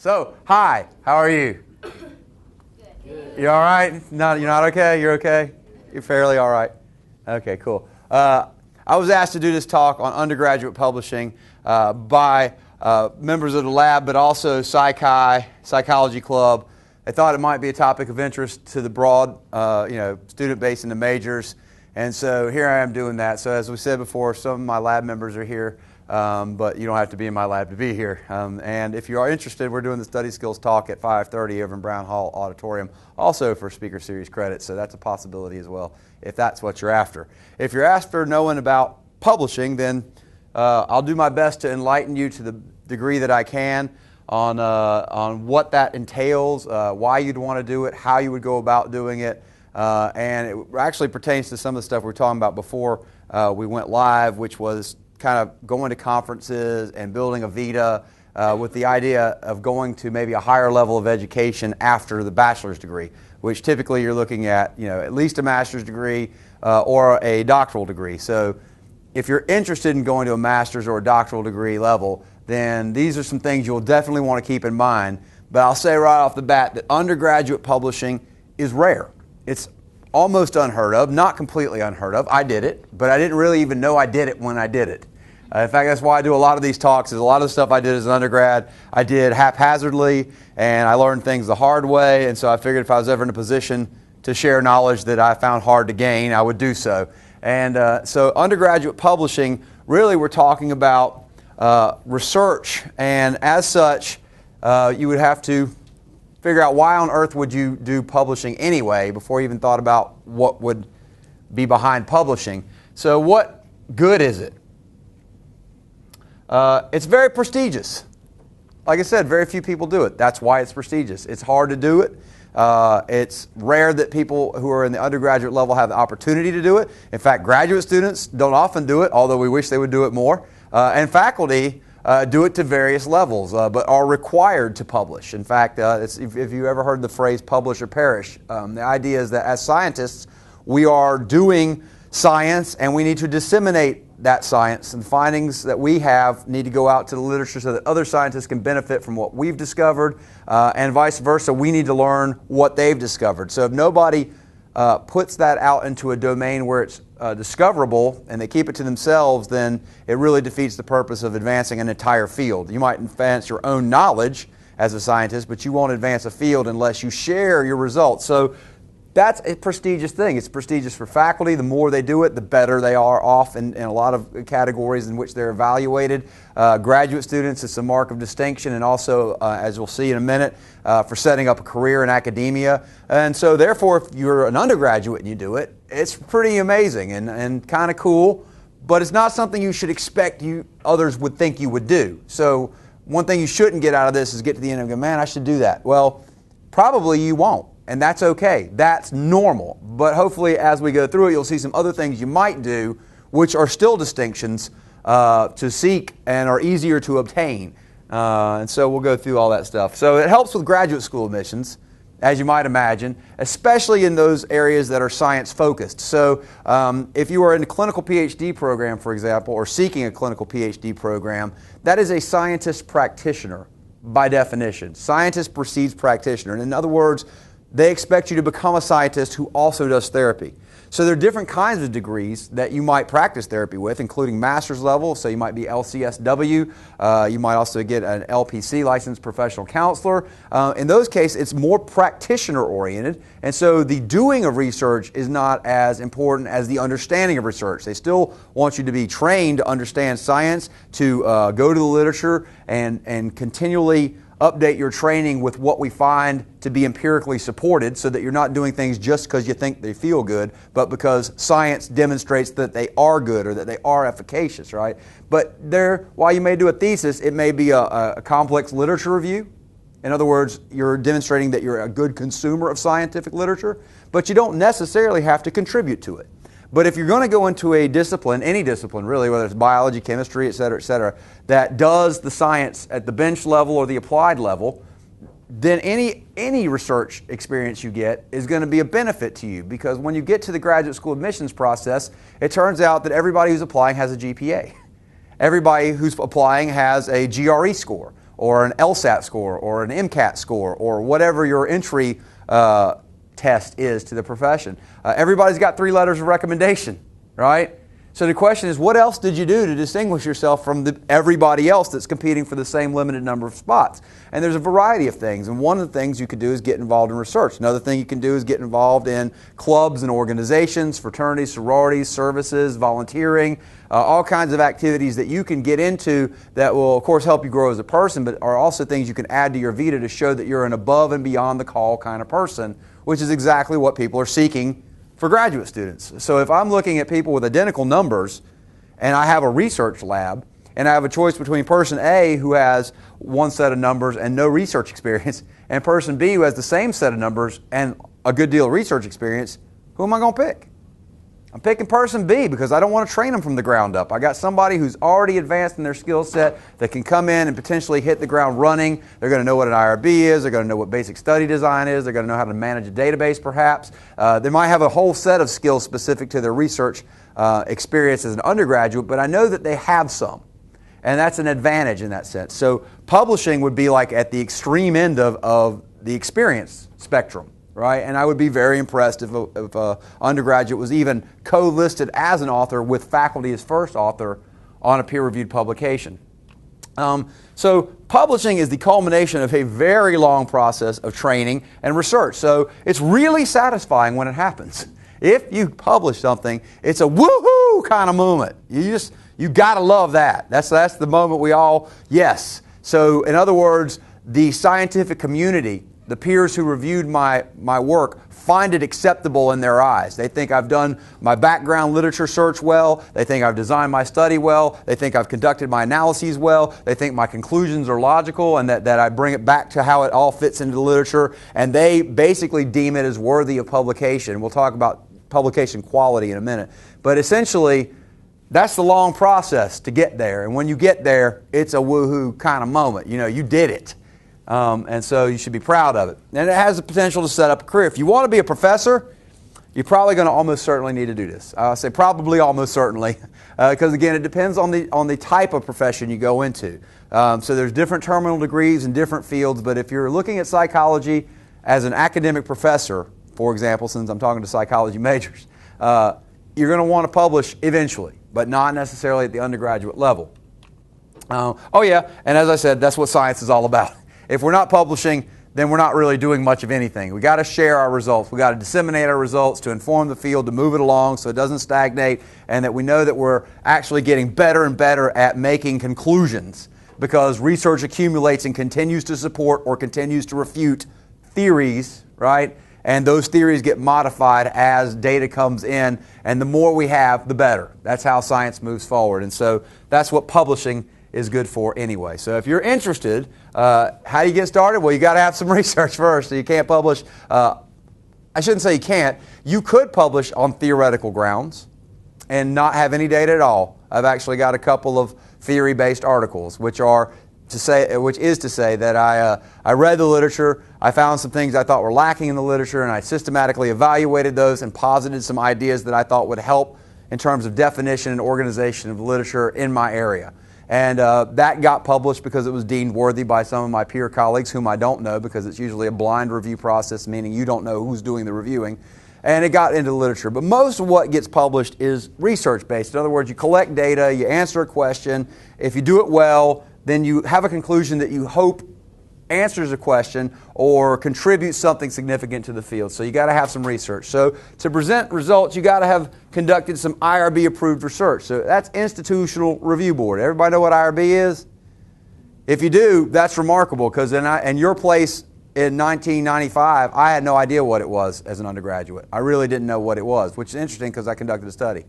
So, hi, how are you? Good. You all right? No, you're not okay? You're okay? You're fairly all right? Okay, cool. I was asked to do this talk on undergraduate publishing by members of the lab, but also Psychology Club. They thought it might be a topic of interest to the broad student base in the majors. And so here I am doing that. So as we said before, some of my lab members are here. But you don't have to be in my lab to be here. And if you are interested, we're doing the study skills talk at 5:30 over in Brown Hall Auditorium, also for speaker series credits, so that's a possibility as well, if that's what you're after. If you're after knowing about publishing, then I'll do my best to enlighten you to the degree that I can on what that entails, why you'd want to do it, how you would go about doing it, and it actually pertains to some of the stuff we were talking about before we went live, which was kind of going to conferences and building a vita with the idea of going to maybe a higher level of education after the bachelor's degree, which typically you're looking at, at least a master's degree or a doctoral degree. So if you're interested in going to a master's or a doctoral degree level, then these are some things you'll definitely want to keep in mind. But I'll say right off the bat that undergraduate publishing is rare. It's almost unheard of, not completely unheard of. I did it, but I didn't really even know I did it when I did it. In fact, that's why I do a lot of these talks, is a lot of the stuff I did as an undergrad, I did haphazardly, and I learned things the hard way, and so I figured if I was ever in a position to share knowledge that I found hard to gain, I would do so. And so undergraduate publishing, really we're talking about research, and as such, you would have to figure out why on earth would you do publishing anyway before you even thought about what would be behind publishing. So what good is it? It's very prestigious. Like I said, very few people do it. That's why it's prestigious. It's hard to do it. It's rare that people who are in the undergraduate level have the opportunity to do it. In fact, graduate students don't often do it, although we wish they would do it more. And faculty do it to various levels, but are required to publish. In fact, if you ever heard the phrase publish or perish, the idea is that as scientists, we are doing science and we need to disseminate that science, and findings that we have need to go out to the literature so that other scientists can benefit from what we've discovered, and vice versa. We need to learn what they've discovered. So if nobody puts that out into a domain where it's discoverable and they keep it to themselves, then it really defeats the purpose of advancing an entire field. You might advance your own knowledge as a scientist, but you won't advance a field unless you share your results. So that's a prestigious thing. It's prestigious for faculty. The more they do it, the better they are off in a lot of categories in which they're evaluated. Graduate students, it's a mark of distinction, and also, as we'll see in a minute, for setting up a career in academia. And so therefore, if you're an undergraduate and you do it, it's pretty amazing and kind of cool, but it's not something you should expect others would think you would do. So one thing you shouldn't get out of this is get to the end and go, man, I should do that. Well, probably you won't. And that's okay. That's normal. But hopefully as we go through it, you'll see some other things you might do which are still distinctions to seek and are easier to obtain. And so we'll go through all that stuff. So it helps with graduate school admissions, as you might imagine, especially in those areas that are science focused. So if you are in a clinical PhD program, for example, or seeking a clinical PhD program, that is a scientist practitioner by definition. Scientist precedes practitioner. And in other words, they expect you to become a scientist who also does therapy. So there are different kinds of degrees that you might practice therapy with, including master's level. So you might be LCSW. You might also get an LPC, licensed professional counselor. In those cases, it's more practitioner-oriented. And so the doing of research is not as important as the understanding of research. They still want you to be trained to understand science, to go to the literature and continually update your training with what we find to be empirically supported, so that you're not doing things just because you think they feel good, but because science demonstrates that they are good or that they are efficacious, right? But while you may do a thesis, it may be a complex literature review. In other words, you're demonstrating that you're a good consumer of scientific literature, but you don't necessarily have to contribute to it. But if you're going to go into a discipline, any discipline really, whether it's biology, chemistry, et cetera, that does the science at the bench level or the applied level, then any research experience you get is going to be a benefit to you, because when you get to the graduate school admissions process, it turns out that everybody who's applying has a GPA. Everybody who's applying has a GRE score, or an LSAT score or an MCAT score or whatever your entry test is to the profession. Everybody's got 3 letters of recommendation, right? So the question is, what else did you do to distinguish yourself from everybody else that's competing for the same limited number of spots? And there's a variety of things. And one of the things you could do is get involved in research. Another thing you can do is get involved in clubs and organizations, fraternities, sororities, services, volunteering, all kinds of activities that you can get into that will, of course, help you grow as a person, but are also things you can add to your vita to show that you're an above and beyond the call kind of person, which is exactly what people are seeking for graduate students. So if I'm looking at people with identical numbers and I have a research lab and I have a choice between person A who has one set of numbers and no research experience and person B who has the same set of numbers and a good deal of research experience, who am I going to pick? I'm picking person B because I don't want to train them from the ground up. I got somebody who's already advanced in their skill set that can come in and potentially hit the ground running. They're going to know what an IRB is. They're going to know what basic study design is. They're going to know how to manage a database perhaps. They might have a whole set of skills specific to their research experience as an undergraduate, but I know that they have some. And that's an advantage in that sense. So publishing would be like at the extreme end of the experience spectrum. Right? And I would be very impressed if an undergraduate was even co-listed as an author with faculty as first author on a peer-reviewed publication. So publishing is the culmination of a very long process of training and research. So it's really satisfying when it happens. If you publish something, it's a woohoo kind of moment. You gotta love that. That's the moment we all, yes. So in other words, the scientific community, the peers who reviewed my work, find it acceptable in their eyes. They think I've done my background literature search well. They think I've designed my study well. They think I've conducted my analyses well. They think my conclusions are logical and that I bring it back to how it all fits into the literature. And they basically deem it as worthy of publication. We'll talk about publication quality in a minute. But essentially, that's the long process to get there. And when you get there, it's a woohoo kind of moment. You know, you did it. And so you should be proud of it. And it has the potential to set up a career. If you want to be a professor, you're probably going to almost certainly need to do this. I say probably almost certainly, because again, it depends on the type of profession you go into. So there's different terminal degrees in different fields, but if you're looking at psychology as an academic professor, for example, since I'm talking to psychology majors, you're going to want to publish eventually, but not necessarily at the undergraduate level. Oh yeah, and as I said, that's what science is all about. If we're not publishing, then we're not really doing much of anything. We got to share our results. We got to disseminate our results to inform the field, to move it along so it doesn't stagnate, and that we know that we're actually getting better and better at making conclusions, because research accumulates and continues to support or continues to refute theories, right? And those theories get modified as data comes in, and the more we have, the better. That's how science moves forward. And so that's what publishing is good for anyway. So if you're interested, how do you get started? Well, you got to have some research first. So you can't publish. I shouldn't say you can't. You could publish on theoretical grounds and not have any data at all. I've actually got a couple of theory-based articles, which is to say that I read the literature, I found some things I thought were lacking in the literature, and I systematically evaluated those and posited some ideas that I thought would help in terms of definition and organization of literature in my area. And that got published because it was deemed worthy by some of my peer colleagues, whom I don't know, because it's usually a blind review process, meaning you don't know who's doing the reviewing. And it got into literature. But most of what gets published is research-based. In other words, you collect data, you answer a question. If you do it well, then you have a conclusion that you hope answers a question or contributes something significant to the field. So you got to have some research. So to present results, you got to have conducted some IRB-approved research. So that's Institutional Review Board. Everybody know what IRB is? If you do, that's remarkable, because in your place in 1995, I had no idea what it was as an undergraduate. I really didn't know what it was, which is interesting because I conducted a study.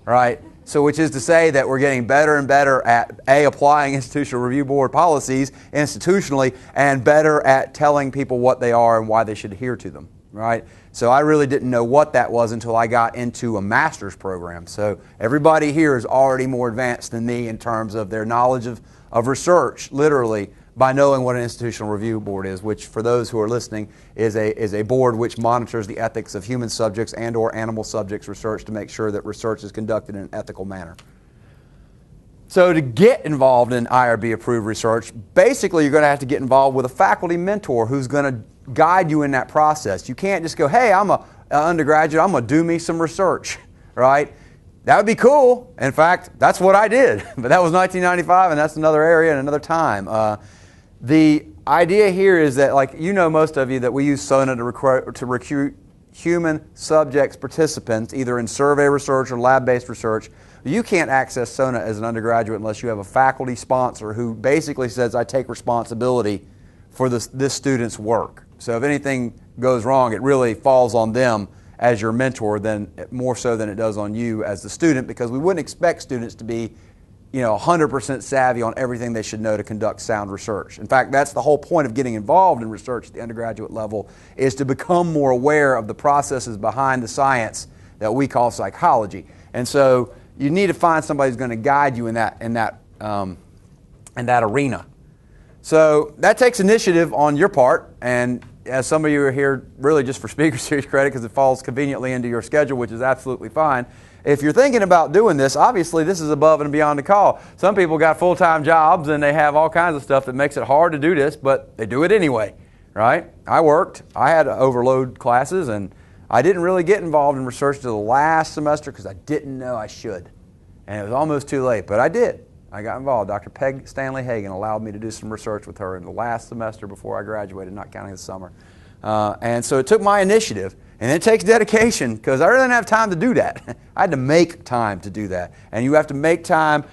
Right? So which is to say that we're getting better and better at applying Institutional Review Board policies institutionally, and better at telling people what they are and why they should adhere to them, right? So I really didn't know what that was until I got into a master's program. So everybody here is already more advanced than me in terms of their knowledge of research, literally, by knowing what an Institutional Review Board is, which for those who are listening is a board which monitors the ethics of human subjects and or animal subjects research to make sure that research is conducted in an ethical manner. So to get involved in IRB approved research, basically you're going to have to get involved with a faculty mentor who's going to guide you in that process. You can't just go, hey, I'm an undergraduate, I'm going to do me some research, right? That would be cool. In fact, that's what I did. But that was 1995, and that's another area and another time. The idea here is that, like, you know, most of you, that we use SONA to recruit human subjects participants, either in survey research or lab-based research. You can't access SONA as an undergraduate unless you have a faculty sponsor who basically says, I take responsibility for this student's work. So if anything goes wrong, it really falls on them as your mentor, more so than it does on you as the student, because we wouldn't expect students to be, 100% savvy on everything they should know to conduct sound research. In fact, that's the whole point of getting involved in research at the undergraduate level, is to become more aware of the processes behind the science that we call psychology. And so you need to find somebody who's going to guide you in that arena. So that takes initiative on your part, and as some of you are here really just for Speaker Series credit because it falls conveniently into your schedule, which is absolutely fine. If you're thinking about doing this, obviously this is above and beyond the call. Some people got full-time jobs and they have all kinds of stuff that makes it hard to do this, but they do it anyway, right? I had to overload classes, and I didn't really get involved in research until the last semester because I didn't know I should. And it was almost too late, but I did. I got involved. Dr. Peg Stanley Hagan allowed me to do some research with her in the last semester before I graduated, not counting the summer. And so it took my initiative, and it takes dedication because I really didn't have time to do that. I had to make time to do that. And you have to make time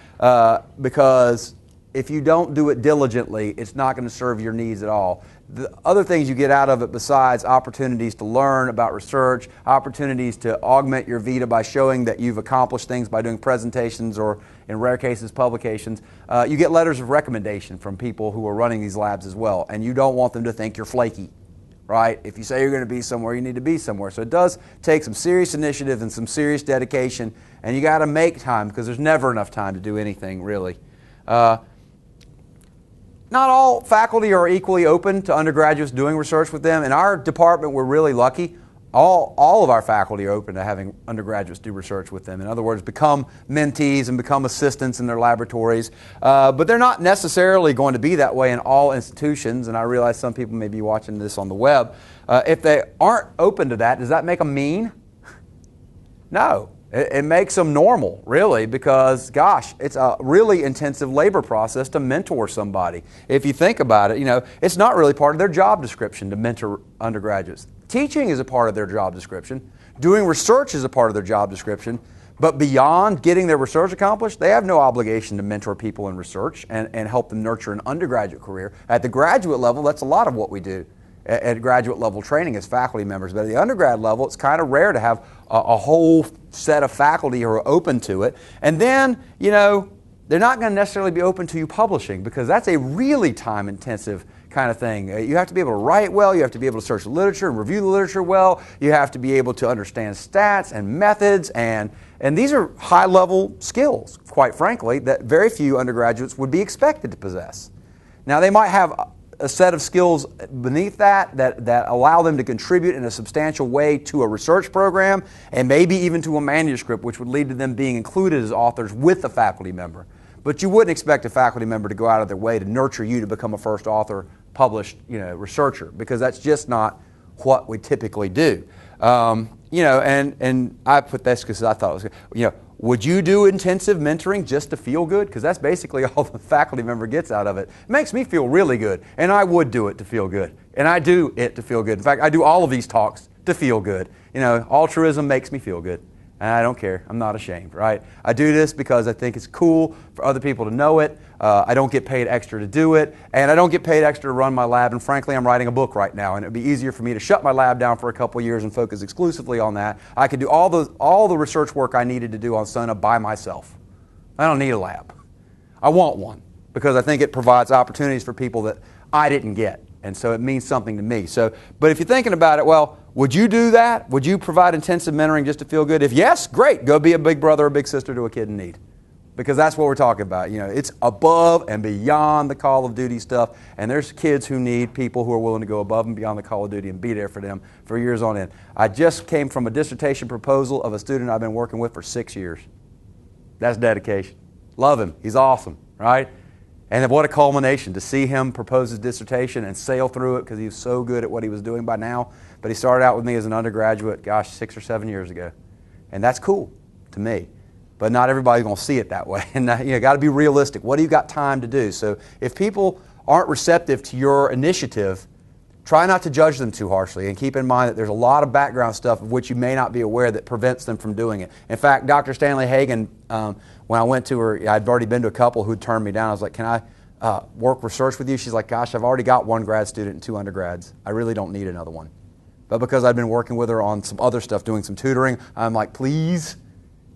because if you don't do it diligently, it's not going to serve your needs at all. The other things you get out of it besides opportunities to learn about research, opportunities to augment your vita by showing that you've accomplished things by doing presentations or, in rare cases, publications, you get letters of recommendation from people who are running these labs as well. And you don't want them to think you're flaky, right? If you say you're going to be somewhere, you need to be somewhere. So it does take some serious initiative and some serious dedication, and you got to make time because there's never enough time to do anything, really. Not all faculty are equally open to undergraduates doing research with them. In our department, we're really lucky. All of our faculty are open to having undergraduates do research with them. In other words, become mentees and become assistants in their laboratories. But they're not necessarily going to be that way in all institutions, and I realize some people may be watching this on the web. If they aren't open to that, does that make them mean? No. It makes them normal, really, because, gosh, it's a really intensive labor process to mentor somebody. If you think about it, it's not really part of their job description to mentor undergraduates. Teaching is a part of their job description. Doing research is a part of their job description. But beyond getting their research accomplished, they have no obligation to mentor people in research and help them nurture an undergraduate career. At the graduate level, that's a lot of what we do at graduate level training as faculty members. But at the undergrad level, it's kind of rare to have a whole set of faculty who are open to it. And then, they're not going to necessarily be open to you publishing because that's a really time-intensive kind of thing. You have to be able to write well, you have to be able to search the literature and review the literature well, you have to be able to understand stats and methods, and these are high-level skills, quite frankly, that very few undergraduates would be expected to possess. Now, they might have a set of skills beneath that allow them to contribute in a substantial way to a research program and maybe even to a manuscript, which would lead to them being included as authors with a faculty member. But you wouldn't expect a faculty member to go out of their way to nurture you to become a first author published researcher, because that's just not what we typically do. And I put this because I thought it was, would you do intensive mentoring just to feel good? Because that's basically all the faculty member gets out of it. It makes me feel really good, and I would do it to feel good. And I do it to feel good. In fact, I do all of these talks to feel good. Altruism makes me feel good. And I don't care. I'm not ashamed, right? I do this because I think it's cool for other people to know it. I don't get paid extra to do it. And I don't get paid extra to run my lab. And frankly, I'm writing a book right now. And it would be easier for me to shut my lab down for a couple of years and focus exclusively on that. I could do all the research work I needed to do on SONA by myself. I don't need a lab. I want one because I think it provides opportunities for people that I didn't get. And so it means something to me. But if you're thinking about it, well, would you do that? Would you provide intensive mentoring just to feel good? If yes, great. Go be a big brother or big sister to a kid in need. Because that's what we're talking about. It's above and beyond the call of duty stuff. And there's kids who need people who are willing to go above and beyond the call of duty and be there for them for years on end. I just came from a dissertation proposal of a student I've been working with for 6 years. That's dedication. Love him. He's awesome, right? And what a culmination to see him propose his dissertation and sail through it because he was so good at what he was doing by now. But he started out with me as an undergraduate, 6 or 7 years ago. And that's cool to me. But not everybody's going to see it that way. And you got to be realistic. What do you got time to do? So if people aren't receptive to your initiative, try not to judge them too harshly, and keep in mind that there's a lot of background stuff of which you may not be aware that prevents them from doing it. In fact, Dr. Stanley Hagan, when I went to her, I'd already been to a couple who'd turned me down. I was like, can I work research with you? She's like, gosh, I've already got 1 grad student and 2 undergrads. I really don't need another one. But because I'd been working with her on some other stuff, doing some tutoring, I'm like, please?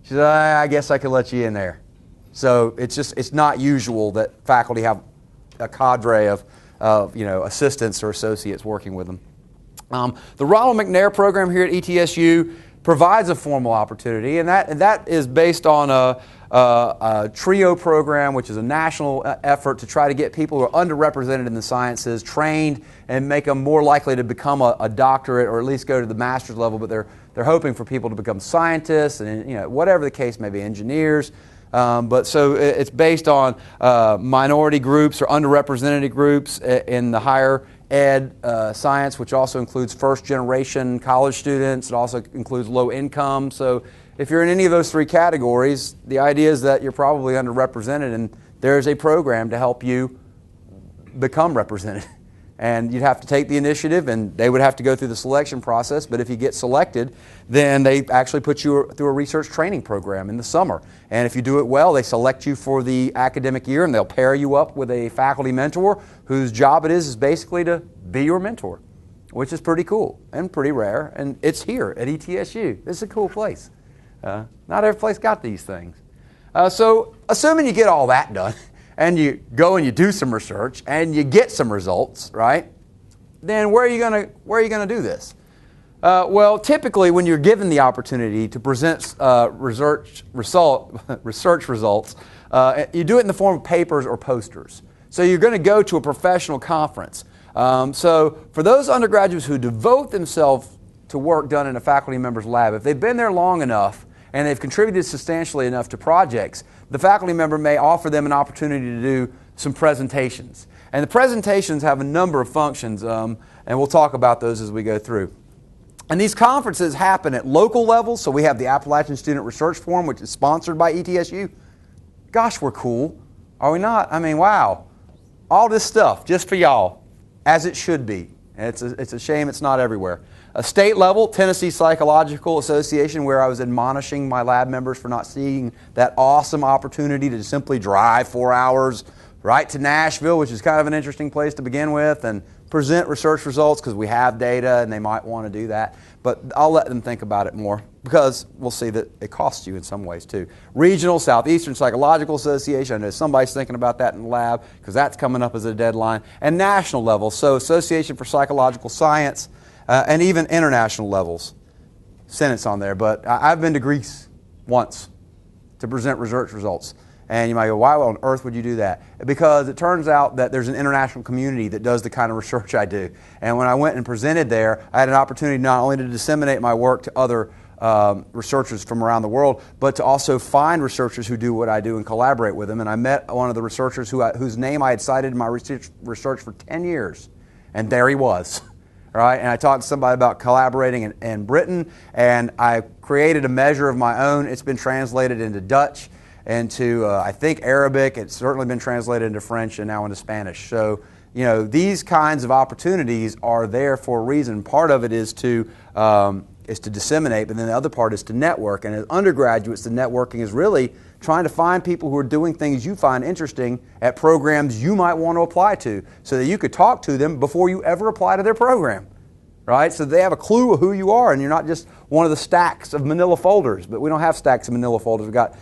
She said, I guess I could let you in there. So it's not usual that faculty have a cadre of assistants or associates working with them. The Ronald McNair Program here at ETSU provides a formal opportunity, and that is based on a TRIO program, which is a national effort to try to get people who are underrepresented in the sciences trained and make them more likely to become a doctorate or at least go to the master's level. But they're hoping for people to become scientists and whatever the case may be, engineers. But so it's based on minority groups or underrepresented groups in the higher ed science, which also includes first-generation college students. It also includes low income. So if you're in any of those 3 categories, the idea is that you're probably underrepresented, and there's a program to help you become represented. And you'd have to take the initiative, and they would have to go through the selection process. But if you get selected, then they actually put you through a research training program in the summer. And if you do it well, they select you for the academic year, and they'll pair you up with a faculty mentor whose job it is basically to be your mentor, which is pretty cool and pretty rare. And it's here at ETSU. It's a cool place. Not every place got these things. So assuming you get all that done, and you go and you do some research and you get some results, right? Then where are you going to do this? Well, typically when you're given the opportunity to present research results, you do it in the form of papers or posters. So you're going to go to a professional conference. So for those undergraduates who devote themselves to work done in a faculty member's lab, if they've been there long enough and they've contributed substantially enough to projects, the faculty member may offer them an opportunity to do some presentations. And the presentations have a number of functions, and we'll talk about those as we go through. And these conferences happen at local levels, so we have the Appalachian Student Research Forum, which is sponsored by ETSU. Gosh, we're cool. Are we not? I mean, wow. All this stuff just for y'all, as it should be. And it's a shame it's not everywhere. A state level, Tennessee Psychological Association, where I was admonishing my lab members for not seeing that awesome opportunity to simply drive 4 hours right to Nashville, which is kind of an interesting place to begin with, and present research results because we have data and they might want to do that. But I'll let them think about it more because we'll see that it costs you in some ways too. Regional Southeastern Psychological Association, I know somebody's thinking about that in the lab because that's coming up as a deadline. And national level, so Association for Psychological Science, and even international levels. Senate's on there, but I've been to Greece once to present research results. And you might go, why on earth would you do that? Because it turns out that there's an international community that does the kind of research I do. And when I went and presented there, I had an opportunity not only to disseminate my work to other researchers from around the world, but to also find researchers who do what I do and collaborate with them. And I met one of the researchers whose name I had cited in my research for 10 years. And there he was. Right? And I talked to somebody about collaborating in Britain, and I created a measure of my own. It's been translated into Dutch, into I think Arabic. It's certainly been translated into French and now into Spanish. So, these kinds of opportunities are there for a reason. Part of it is to disseminate, but then the other part is to network. And as undergraduates, the networking is really trying to find people who are doing things you find interesting at programs you might want to apply to so that you could talk to them before you ever apply to their program, right? So they have a clue of who you are and you're not just one of the stacks of manila folders. But we don't have stacks of manila folders. We've got,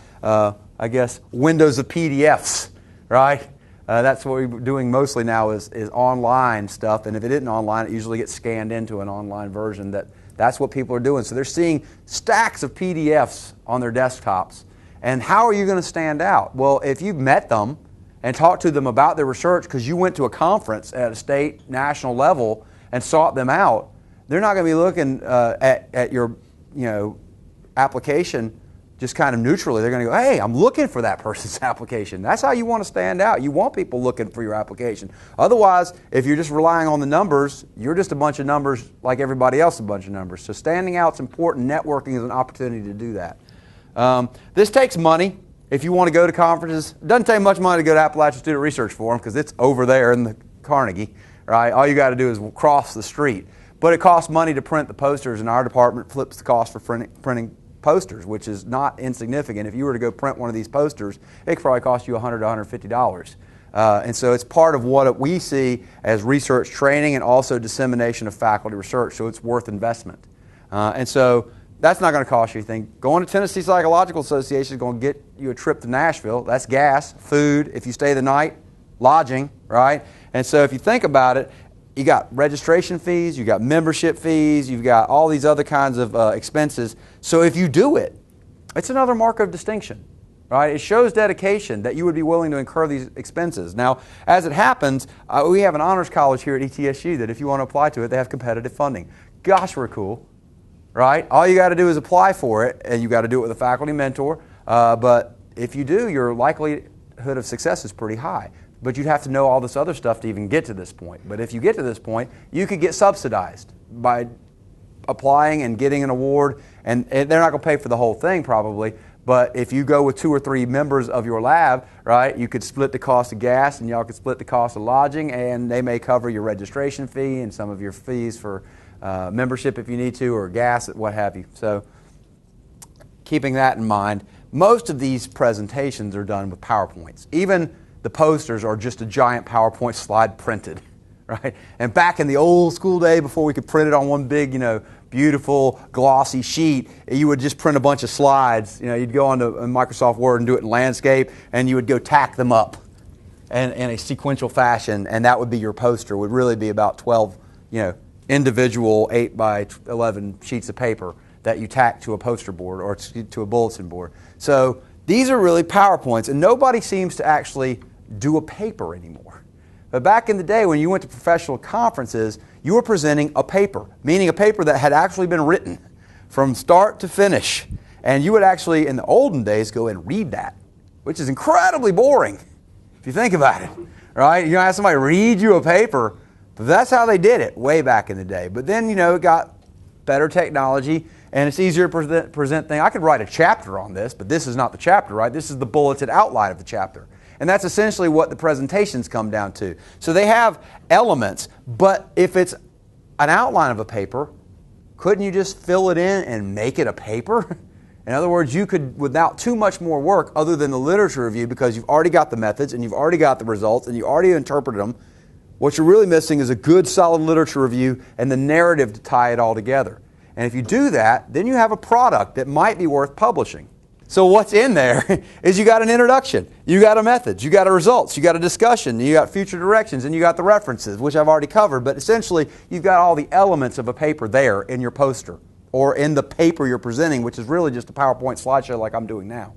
windows of PDFs, right? That's what we're doing mostly now is online stuff. And if it isn't online, it usually gets scanned into an online version. That's what people are doing. So they're seeing stacks of PDFs on their desktops. And how are you going to stand out? Well, if you've met them and talked to them about their research because you went to a conference at a state, national level and sought them out, they're not going to be looking at your application just kind of neutrally, they're going to go, hey, I'm looking for that person's application. That's how you want to stand out. You want people looking for your application. Otherwise, if you're just relying on the numbers, you're just a bunch of numbers like everybody else, a bunch of numbers. So standing out is important. Networking is an opportunity to do that. This takes money. If you want to go to conferences, it doesn't take much money to go to Appalachian Student Research Forum because it's over there in the Carnegie, right? All you got to do is cross the street. But it costs money to print the posters, and our department flips the cost for printing posters, which is not insignificant. If you were to go print one of these posters, it could probably cost you $100 to $150. And so it's part of what we see as research training and also dissemination of faculty research, so it's worth investment. And so that's not going to cost you anything. Going to Tennessee Psychological Association is going to get you a trip to Nashville. That's gas, food, if you stay the night, lodging, right? And so if you think about it, you got registration fees, you got membership fees, you've got all these other kinds of expenses. So if you do it, it's another mark of distinction, right? It shows dedication that you would be willing to incur these expenses. Now, as it happens, we have an honors college here at ETSU that if you want to apply to it, they have competitive funding. Gosh, we're cool, right? All you got to do is apply for it, and you got to do it with a faculty mentor. But if you do, your likelihood of success is pretty high. But you'd have to know all this other stuff to even get to this point. But if you get to this point, you could get subsidized by applying and getting an award. And they're not going to pay for the whole thing probably. But if you go with 2 or 3 members of your lab, right, you could split the cost of gas and y'all could split the cost of lodging, and they may cover your registration fee and some of your fees for membership if you need to, or gas, what have you. So keeping that in mind, most of these presentations are done with PowerPoints. Even the posters are just a giant PowerPoint slide printed, right? And back in the old school day, before we could print it on one big, beautiful glossy sheet, you would just print a bunch of slides. You'd go onto Microsoft Word and do it in landscape, and you would go tack them up in a sequential fashion, and that would be your poster. It would really be about 12, individual 8 by 11 sheets of paper that you tack to a poster board or to a bulletin board. So these are really PowerPoints, and nobody seems to actually do a paper anymore. But back in the day when you went to professional conferences, you were presenting a paper, meaning a paper that had actually been written from start to finish. And you would actually, in the olden days, go and read that, which is incredibly boring if you think about it, right? You have somebody read you a paper, but that's how they did it way back in the day. But then, it got better technology, and it's easier to present things. I could write a chapter on this, but this is not the chapter, right? This is the bulleted outline of the chapter. And that's essentially what the presentations come down to. So they have elements, but if it's an outline of a paper, couldn't you just fill it in and make it a paper? In other words, you could, without too much more work other than the literature review, because you've already got the methods and you've already got the results and you already interpreted them, what you're really missing is a good solid literature review and the narrative to tie it all together. And if you do that, then you have a product that might be worth publishing. So what's in there is you got an introduction, you got a method, you got a results, you got a discussion, you got future directions, and you got the references, which I've already covered. But essentially, you've got all the elements of a paper there in your poster or in the paper you're presenting, which is really just a PowerPoint slideshow like I'm doing now.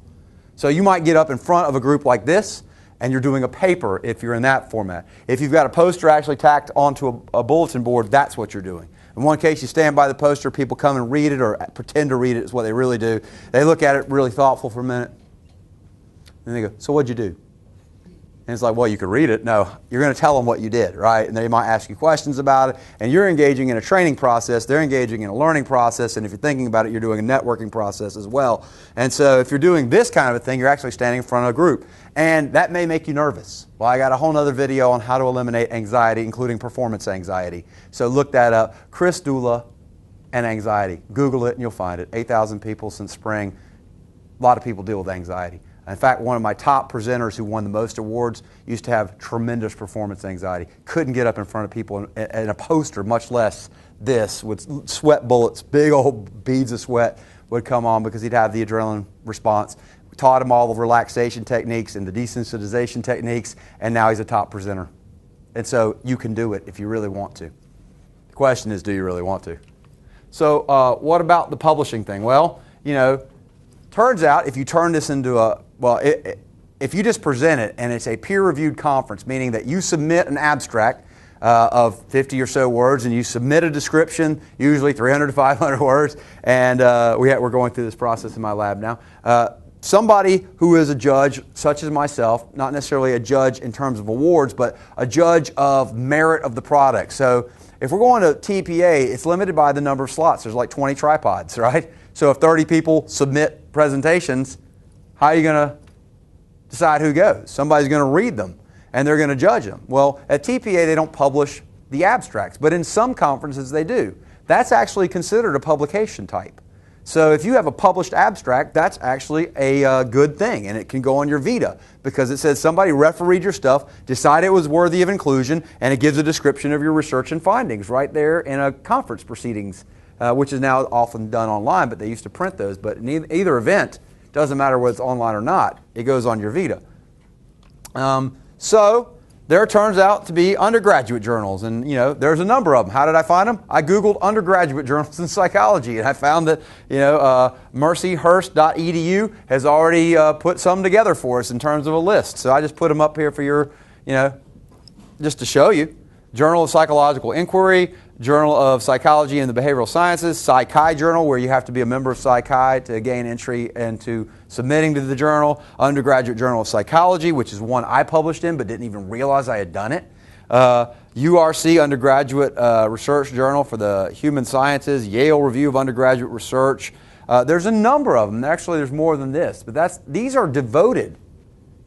So you might get up in front of a group like this, and you're doing a paper if you're in that format. If you've got a poster actually tacked onto a bulletin board, that's what you're doing. In one case, you stand by the poster, people come and read it or pretend to read it is what they really do. They look at it really thoughtful for a minute. And they go, so what'd you do? And it's like, well, you could read it. No, you're going to tell them what you did, right? And they might ask you questions about it. And you're engaging in a training process. They're engaging in a learning process. And if you're thinking about it, you're doing a networking process as well. And so if you're doing this kind of a thing, you're actually standing in front of a group. And that may make you nervous. Well, I got a whole other video on how to eliminate anxiety, including performance anxiety. So look that up. Chris Dula and anxiety. Google it and you'll find it. 8,000 people since spring. A lot of people deal with anxiety. In fact, one of my top presenters who won the most awards used to have tremendous performance anxiety. Couldn't get up in front of people in a poster, much less this, with sweat bullets, big old beads of sweat would come on because he'd have the adrenaline response. We taught him all the relaxation techniques and the desensitization techniques, and now he's a top presenter. And so you can do it if you really want to. The question is, do you really want to? So what about the publishing thing? Well, turns out if you turn this into if you just present it and it's a peer-reviewed conference, meaning that you submit an abstract, of 50 or so words, and you submit a description, usually 300 to 500 words, and we're going through this process in my lab now. Somebody who is a judge, such as myself, not necessarily a judge in terms of awards, but a judge of merit of the product. So if we're going to TPA, it's limited by the number of slots. There's like 20 tripods, right? So if 30 people submit presentations, how are you going to decide who goes? Somebody's going to read them, and they're going to judge them. Well, at TPA, they don't publish the abstracts, but in some conferences they do. That's actually considered a publication type. So if you have a published abstract, that's actually a good thing, and it can go on your vita because it says somebody refereed your stuff, decided it was worthy of inclusion, and it gives a description of your research and findings right there in a conference proceedings, which is now often done online, but they used to print those. But in either event, doesn't matter whether it's online or not, it goes on your vita. So there turns out to be undergraduate journals, and there's a number of them. How did I find them? I Googled undergraduate journals in psychology, and I found that mercyhurst.edu has already put some together for us in terms of a list. So I just put them up here for your, just to show you. Journal of Psychological Inquiry, Journal of Psychology and the Behavioral Sciences, Psychi Journal, where you have to be a member of Psychi to gain entry into submitting to the journal, Undergraduate Journal of Psychology, which is one I published in but didn't even realize I had done it, URC, Undergraduate Research Journal for the Human Sciences, Yale Review of Undergraduate Research. There's a number of them. Actually, there's more than this, but these are devoted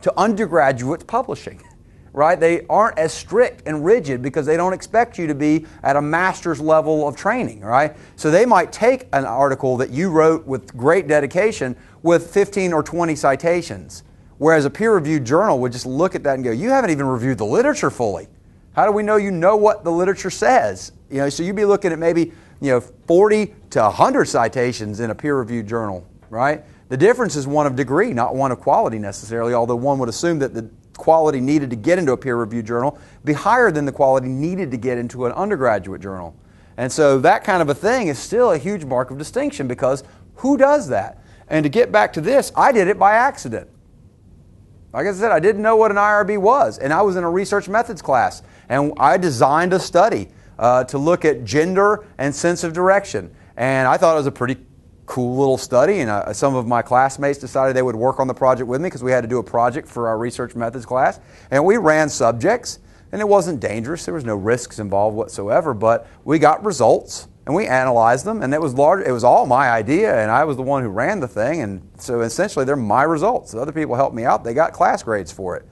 to undergraduate publishing. Right? They aren't as strict and rigid because they don't expect you to be at a master's level of training, right? So they might take an article that you wrote with great dedication with 15 or 20 citations, whereas a peer-reviewed journal would just look at that and go, you haven't even reviewed the literature fully. How do we know you know what the literature says? So you'd be looking at maybe 40 to 100 citations in a peer-reviewed journal, right? The difference is one of degree, not one of quality necessarily, although one would assume that the quality needed to get into a peer-reviewed journal be higher than the quality needed to get into an undergraduate journal. And so that kind of a thing is still a huge mark of distinction because who does that? And to get back to this, I did it by accident. Like I said, I didn't know what an IRB was, and I was in a research methods class, and I designed a study to look at gender and sense of direction. And I thought it was a pretty cool little study, and some of my classmates decided they would work on the project with me because we had to do a project for our research methods class. And we ran subjects, and it wasn't dangerous. There was no risks involved whatsoever, but we got results, and we analyzed them, and it was all my idea, and I was the one who ran the thing, and so essentially they're my results. The other people helped me out. They got class grades for it.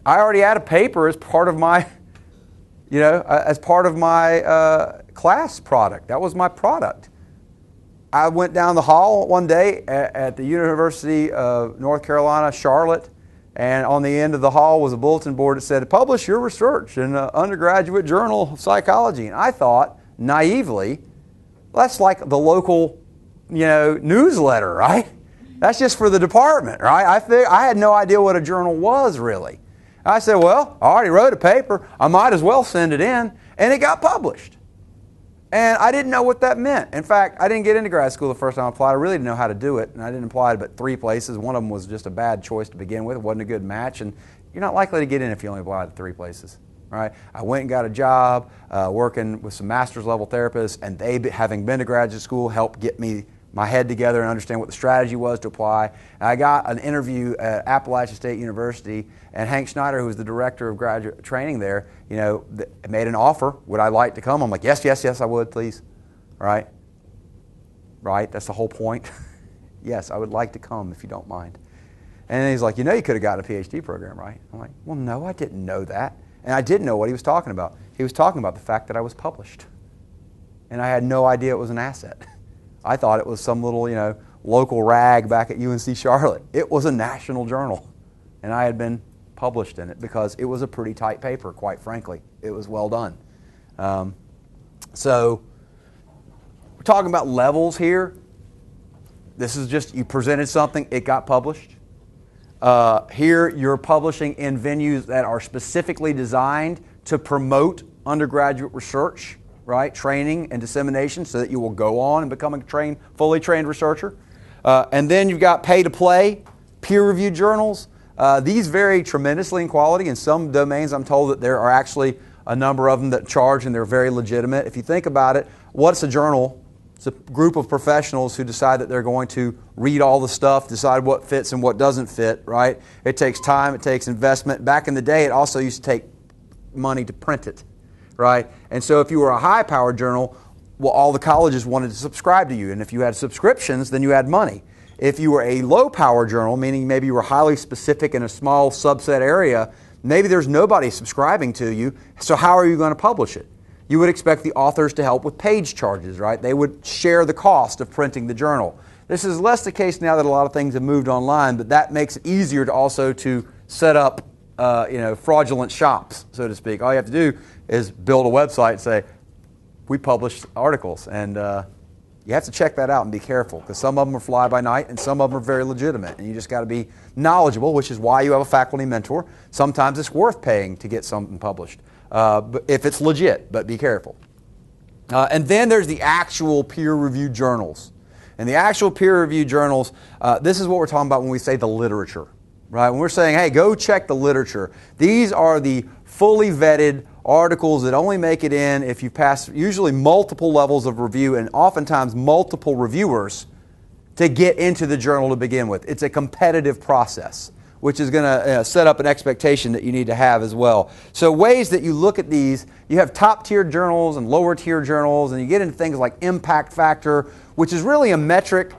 I already had a paper as part of my, class product. That was my product. I went down the hall one day at the University of North Carolina, Charlotte, and on the end of the hall was a bulletin board that said, publish your research in the Undergraduate Journal of Psychology. And I thought, naively, that's like the local, newsletter, right? That's just for the department, right? I had no idea what a journal was, really. I said, well, I already wrote a paper. I might as well send it in. And it got published. And I didn't know what that meant. In fact, I didn't get into grad school the first time I applied. I really didn't know how to do it, and I didn't apply to but 3 places. One of them was just a bad choice to begin with. It wasn't a good match, and you're not likely to get in if you only apply to 3 places. Right? I went and got a job working with some master's level therapists, and they, having been to graduate school, helped get me my head together and understand what the strategy was to apply. And I got an interview at Appalachian State University, and Hank Schneider, who was the director of graduate training there, made an offer. Would I like to come? I'm like, yes, I would, please. Right? Right? That's the whole point. Yes, I would like to come if you don't mind. And then he's like, you could have gotten a PhD program, right? I'm like, well, no, I didn't know that. And I didn't know what he was talking about. He was talking about the fact that I was published. And I had no idea it was an asset. I thought it was some little, local rag back at UNC Charlotte. It was a national journal. And I had been published in it because it was a pretty tight paper, quite frankly. It was well done. So we're talking about levels here. This is just, you presented something, it got published. Here you're publishing in venues that are specifically designed to promote undergraduate research, right? Training and dissemination so that you will go on and become a fully trained researcher. And then you've got pay-to-play, peer-reviewed journals. These vary tremendously in quality. In some domains, I'm told that there are actually a number of them that charge, and they're very legitimate. If you think about it, what's a journal? It's a group of professionals who decide that they're going to read all the stuff, decide what fits and what doesn't fit, right? It takes time, it takes investment. Back in the day, it also used to take money to print it, right? And so if you were a high-powered journal, well, all the colleges wanted to subscribe to you. And if you had subscriptions, then you had money. If you were a low-power journal, meaning maybe you were highly specific in a small subset area, maybe there's nobody subscribing to you, so how are you going to publish it? You would expect the authors to help with page charges, right? They would share the cost of printing the journal. This is less the case now that a lot of things have moved online, but that makes it easier to also to set up fraudulent shops, so to speak. All you have to do is build a website and say, we publish articles, and you have to check that out and be careful, because some of them are fly-by-night and some of them are very legitimate, and you just got to be knowledgeable, which is why you have a faculty mentor. Sometimes it's worth paying to get something published, if it's legit, but be careful. And then there's the actual peer-reviewed journals. And the actual peer-reviewed journals, this is what we're talking about when we say the literature, right? When we're saying, hey, go check the literature. These are the fully vetted articles that only make it in if you pass usually multiple levels of review and oftentimes multiple reviewers to get into the journal to begin with. It's a competitive process, which is going to set up an expectation that you need to have as well. So ways that you look at these, you have top-tier journals and lower-tier journals, and you get into things like impact factor, which is really a metric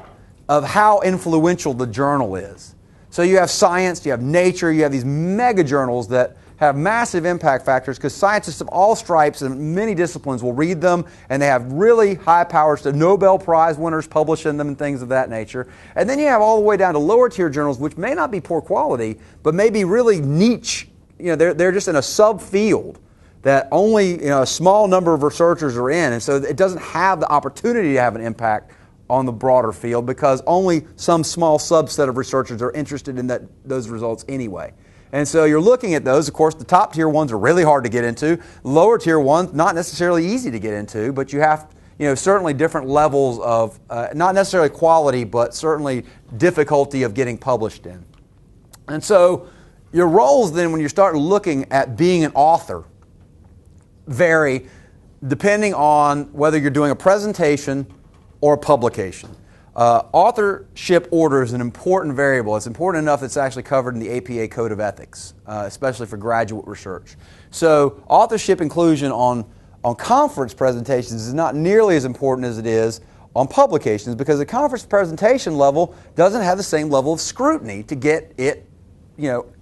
of how influential the journal is. So you have Science, you have Nature, you have these mega journals that have massive impact factors because scientists of all stripes and many disciplines will read them, and they have really high powers to Nobel Prize winners publish in them and things of that nature. And then you have all the way down to lower tier journals, which may not be poor quality, but may be really niche. They're just in a subfield that only a small number of researchers are in, and so it doesn't have the opportunity to have an impact on the broader field because only some small subset of researchers are interested in those results anyway. And so you're looking at those. Of course, the top tier ones are really hard to get into. Lower tier ones, not necessarily easy to get into, but you have, certainly different levels of, not necessarily quality, but certainly difficulty of getting published in. And so your roles then when you start looking at being an author vary depending on whether you're doing a presentation or a publication. Authorship order is an important variable. It's important enough that it's actually covered in the APA Code of Ethics, especially for graduate research. So authorship inclusion on conference presentations is not nearly as important as it is on publications because the conference presentation level doesn't have the same level of scrutiny to get it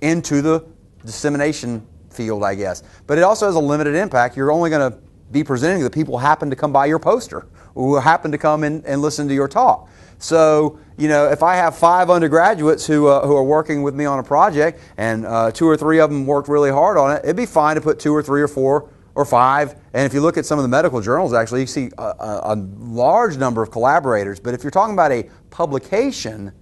into the dissemination field, I guess. But it also has a limited impact. You're only going to be presenting to the people who happen to come by your poster or who happen to come in and listen to your talk. So, if I have 5 undergraduates who are working with me on a project and 2 or 3 of them worked really hard on it, it'd be fine to put 2 or 3 or 4 or 5. And if you look at some of the medical journals, actually, you see a large number of collaborators. But if you're talking about a publication,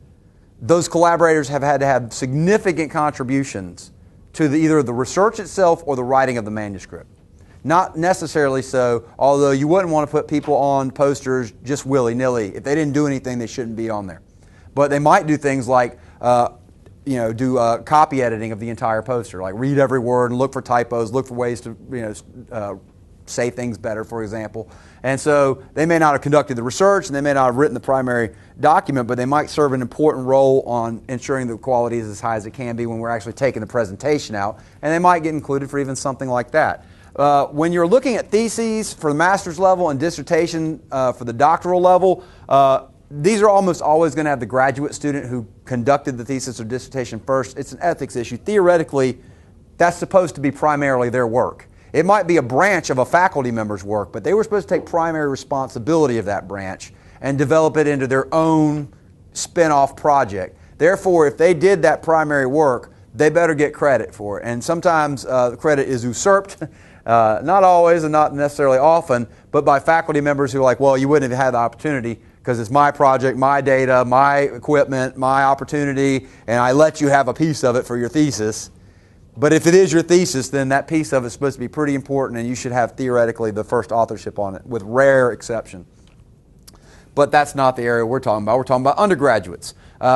those collaborators have had to have significant contributions to either the research itself or the writing of the manuscript. Not necessarily so, although you wouldn't want to put people on posters just willy-nilly. If they didn't do anything, they shouldn't be on there. But they might do things like, do copy editing of the entire poster, like read every word and look for typos, look for ways to, say things better, for example. And so they may not have conducted the research and they may not have written the primary document, but they might serve an important role on ensuring the quality is as high as it can be when we're actually taking the presentation out. And they might get included for even something like that. When you're looking at theses for the master's level and dissertation for the doctoral level, these are almost always going to have the graduate student who conducted the thesis or dissertation first. It's an ethics issue. Theoretically, that's supposed to be primarily their work. It might be a branch of a faculty member's work, but they were supposed to take primary responsibility of that branch and develop it into their own spin-off project. Therefore, if they did that primary work, they better get credit for it. And sometimes the credit is usurped. Not always and not necessarily often, but by faculty members who are like, well, you wouldn't have had the opportunity because it's my project, my data, my equipment, my opportunity, and I let you have a piece of it for your thesis. But if it is your thesis, then that piece of it is supposed to be pretty important and you should have theoretically the first authorship on it, with rare exception. But that's not the area we're talking about. We're talking about undergraduates.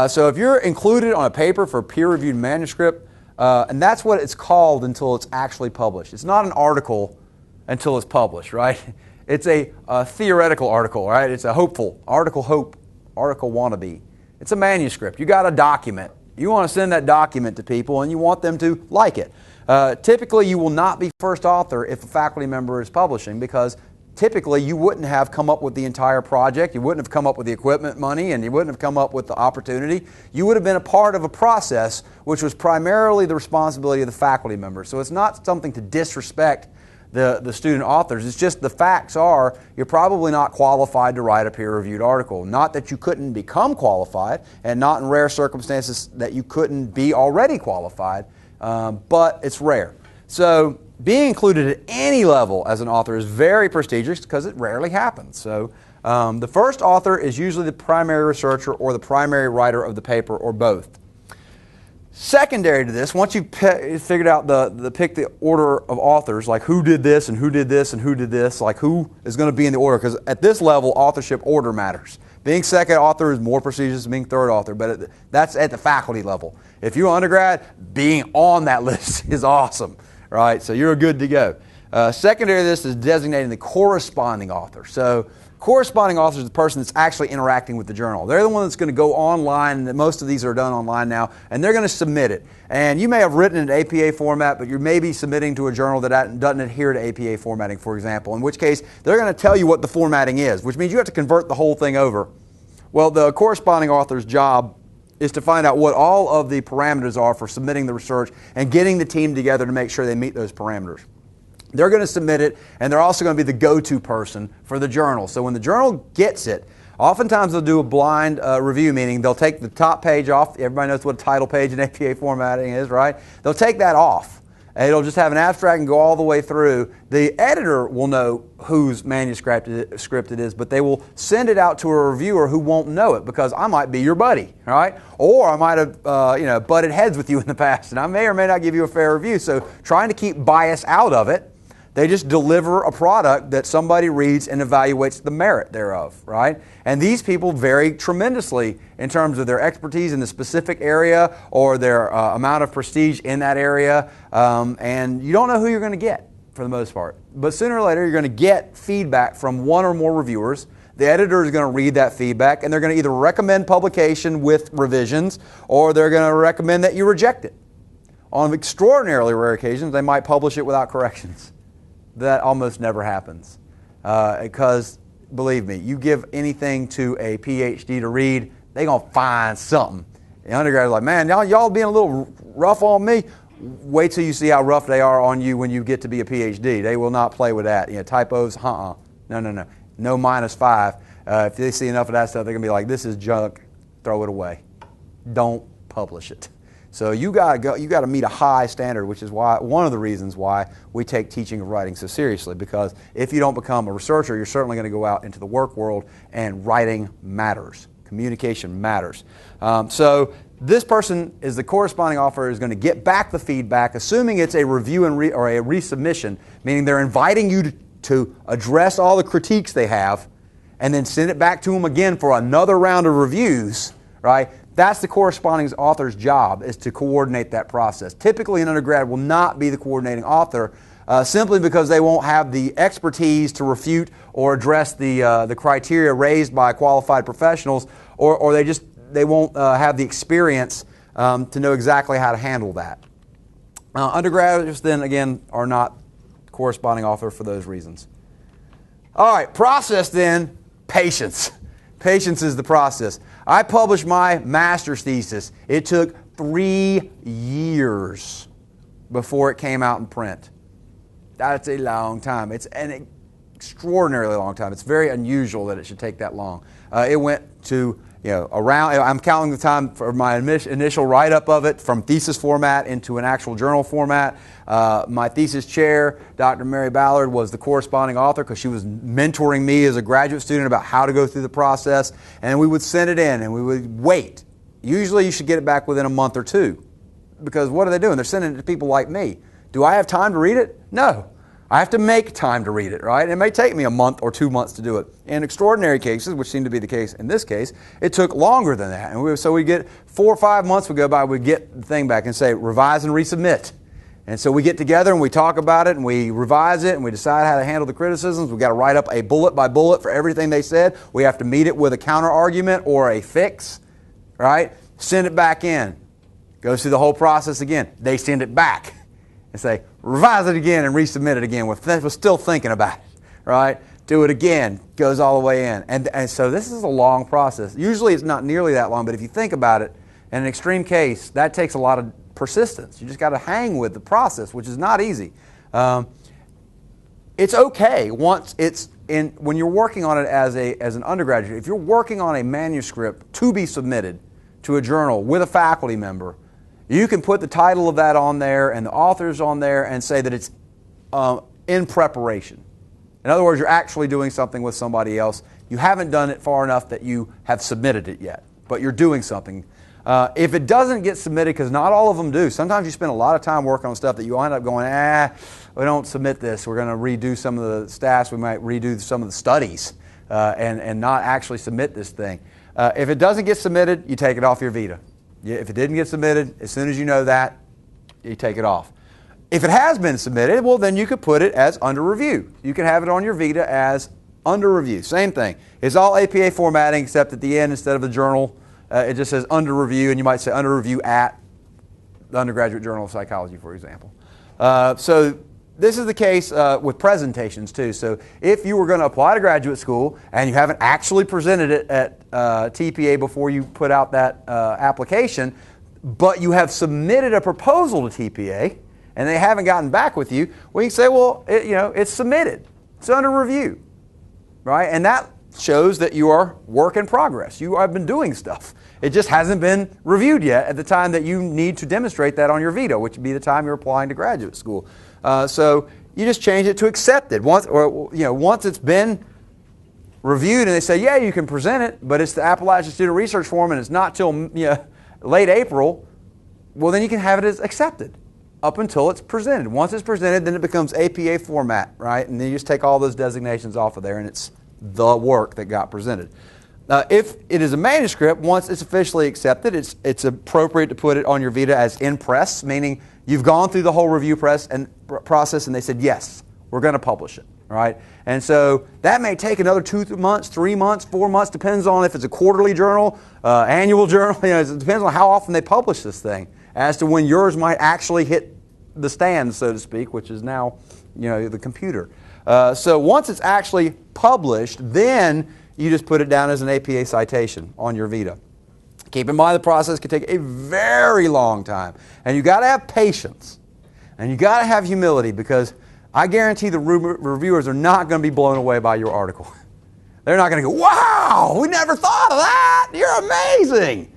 So if you're included on a paper for a peer-reviewed manuscript, And that's what it's called until it's actually published. It's not an article until it's published, right? It's a theoretical article, right? It's a hopeful article, article wannabe. It's a manuscript. You got a document. You want to send that document to people and you want them to like it. Typically, you will not be first author if a faculty member is publishing, because typically you wouldn't have come up with the entire project, you wouldn't have come up with the equipment money, and you wouldn't have come up with the opportunity. You would have been a part of a process which was primarily the responsibility of the faculty member. So it's not something to disrespect the student authors. It's just the facts are you're probably not qualified to write a peer-reviewed article. Not that you couldn't become qualified, and not in rare circumstances that you couldn't be already qualified, but it's rare. So being included at any level as an author is very prestigious because it rarely happens. So the first author is usually the primary researcher or the primary writer of the paper, or both. Secondary to this, once you've figured out pick the order of authors, like who did this and who did this and who did this, like who is going to be in the order, because at this level, authorship order matters. Being second author is more prestigious than being third author, but that's at the faculty level. If you're undergrad, being on that list is awesome, right? So you're good to go. Secondary to this is designating the corresponding author. So corresponding author is the person that's actually interacting with the journal. They're the one that's going to go online, and most of these are done online now, and they're going to submit it. And you may have written in APA format, but you may be submitting to a journal that doesn't adhere to APA formatting, for example, in which case they're going to tell you what the formatting is, which means you have to convert the whole thing over. Well, the corresponding author's job is to find out what all of the parameters are for submitting the research and getting the team together to make sure they meet those parameters. They're going to submit it, and they're also going to be the go-to person for the journal. So when the journal gets it, oftentimes they'll do a blind review, meaning they'll take the top page off. Everybody knows what a title page in APA formatting is, right? They'll take that off, and it'll just have an abstract and go all the way through. The editor will know whose manuscript it is, but they will send it out to a reviewer who won't know it, because I might be your buddy, right? Or I might have butted heads with you in the past, and I may or may not give you a fair review. So trying to keep bias out of it, they just deliver a product that somebody reads and evaluates the merit thereof, right? And these people vary tremendously in terms of their expertise in the specific area or their amount of prestige in that area. And you don't know who you're going to get for the most part. But sooner or later, you're going to get feedback from one or more reviewers. The editor is going to read that feedback, and they're going to either recommend publication with revisions, or they're going to recommend that you reject it. On extraordinarily rare occasions, they might publish it without corrections. That almost never happens, because believe me, you give anything to a PhD to read, they're going to find something. The undergrads are like, man, y'all being a little rough on me. Wait till you see how rough they are on you when you get to be a PhD. They will not play with that. Typos, no, no -5. If they see enough of that stuff, they're going to be like, this is junk, throw it away. Don't publish it. So you got to meet a high standard, which is why one of the reasons why we take teaching of writing so seriously, because if you don't become a researcher, you're certainly going to go out into the work world, and writing matters. Communication matters. So this person is the corresponding author, is going to get back the feedback, assuming it's a review or a resubmission, meaning they're inviting you to address all the critiques they have and then send it back to them again for another round of reviews, right? That's the corresponding author's job, is to coordinate that process. Typically, an undergrad will not be the coordinating author simply because they won't have the expertise to refute or address the criteria raised by qualified professionals, or they won't have the experience to know exactly how to handle that. Undergraduates, then, again, are not corresponding author for those reasons. All right, process then, patience. Patience is the process. I published my master's thesis. It took 3 years before it came out in print. That's a long time. It's an extraordinarily long time. It's very unusual that it should take that long. It went to around, I'm counting the time for my initial write-up of it from thesis format into an actual journal format. My thesis chair, Dr. Mary Ballard, was the corresponding author because she was mentoring me as a graduate student about how to go through the process. And we would send it in and we would wait. Usually you should get it back within a month or two, because what are they doing? They're sending it to people like me. Do I have time to read it? No. I have to make time to read it, right? It may take me a month or 2 months to do it. In extraordinary cases, which seem to be the case in this case, it took longer than that. And so we get 4 or 5 months would go by, we'd get the thing back and say, revise and resubmit. And so we get together and we talk about it and we revise it and we decide how to handle the criticisms. We've got to write up a bullet by bullet for everything they said. We have to meet it with a counter argument or a fix, right? Send it back in. Goes through the whole process again. They send it back and say, revise it again and resubmit it again. We're still thinking about it, right? Do it again. Goes all the way in. And so this is a long process. Usually it's not nearly that long, but if you think about it, in an extreme case, that takes a lot of persistence. You just got to hang with the process, which is not easy. It's okay once it's in, when you're working on it as an undergraduate. If you're working on a manuscript to be submitted to a journal with a faculty member, you can put the title of that on there and the authors on there and say that it's in preparation. In other words, you're actually doing something with somebody else. You haven't done it far enough that you have submitted it yet, but you're doing something. If it doesn't get submitted, because not all of them do, sometimes you spend a lot of time working on stuff that you end up going, we don't submit this. We're going to redo some of the stats. We might redo some of the studies and not actually submit this thing. If it doesn't get submitted, you take it off your vita. If it didn't get submitted, as soon as you know that, you take it off. If it has been submitted, well, then you could put it as under review. You can have it on your vita as under review. Same thing. It's all APA formatting, except at the end, instead of the journal, it just says under review, and you might say under review at the Undergraduate Journal of Psychology, for example. So this is the case with presentations too. So if you were going to apply to graduate school and you haven't actually presented it at TPA before you put out that application, but you have submitted a proposal to TPA and they haven't gotten back with you, well, you can say, well, it's submitted. It's under review, right? And that shows that you are work in progress. You have been doing stuff. It just hasn't been reviewed yet at the time that you need to demonstrate that on your vita, which would be the time you're applying to graduate school. So you just change it to accepted. Once it's been reviewed and they say, yeah, you can present it, but it's the Appalachian Student Research Forum and it's not till late April, well, then you can have it as accepted up until it's presented. Once it's presented, then it becomes APA format, right? And then you just take all those designations off of there and it's the work that got presented. If it is a manuscript, once it's officially accepted, it's appropriate to put it on your vita as in press, meaning you've gone through the whole review process and they said, yes, we're going to publish it, right? And so that may take another 2 months, 3 months, 4 months, depends on if it's a quarterly journal, annual journal, it depends on how often they publish this thing as to when yours might actually hit the stand, so to speak, which is now the computer. So once it's actually published, then you just put it down as an APA citation on your vita. Keep in mind the process can take a very long time. And you got to have patience. And you got to have humility, because I guarantee the reviewers are not going to be blown away by your article. They're not going to go, wow, we never thought of that. You're amazing.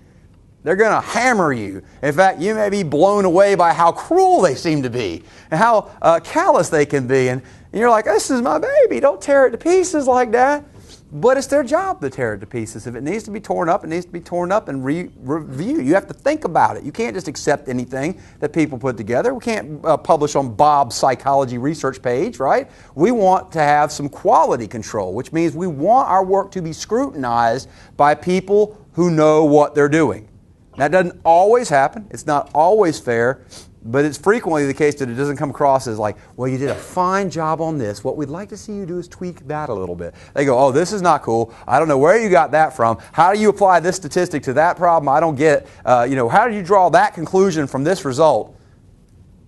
They're going to hammer you. In fact, you may be blown away by how cruel they seem to be and how callous they can be. And you're like, this is my baby. Don't tear it to pieces like that. But it's their job to tear it to pieces. If it needs to be torn up, it needs to be torn up and review. You have to think about it. You can't just accept anything that people put together. We can't publish on Bob's psychology research page, right? We want to have some quality control, which means we want our work to be scrutinized by people who know what they're doing. That doesn't always happen. It's not always fair. But it's frequently the case that it doesn't come across as like, well, you did a fine job on this. What we'd like to see you do is tweak that a little bit. They go, oh, this is not cool. I don't know where you got that from. How do you apply this statistic to that problem? I don't get it. How did you draw that conclusion from this result?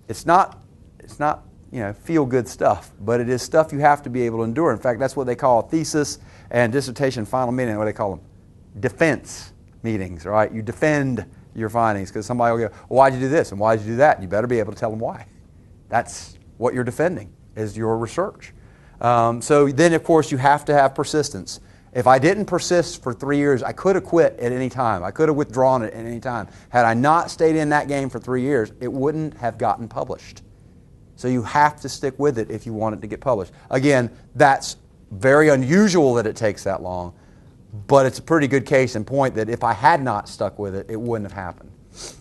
It's not feel-good stuff, but it is stuff you have to be able to endure. In fact, that's what they call a thesis and dissertation final meeting, what they call them, defense meetings, right? You defend your findings, because somebody will go, well, why'd you do this and why'd you do that? And you better be able to tell them why. That's what you're defending, is your research. So then, of course, you have to have persistence. If I didn't persist for 3 years, I could have quit at any time. I could have withdrawn it at any time. Had I not stayed in that game for 3 years, it wouldn't have gotten published. So you have to stick with it if you want it to get published. Again, that's very unusual that it takes that long. But it's a pretty good case in point that if I had not stuck with it, it wouldn't have happened.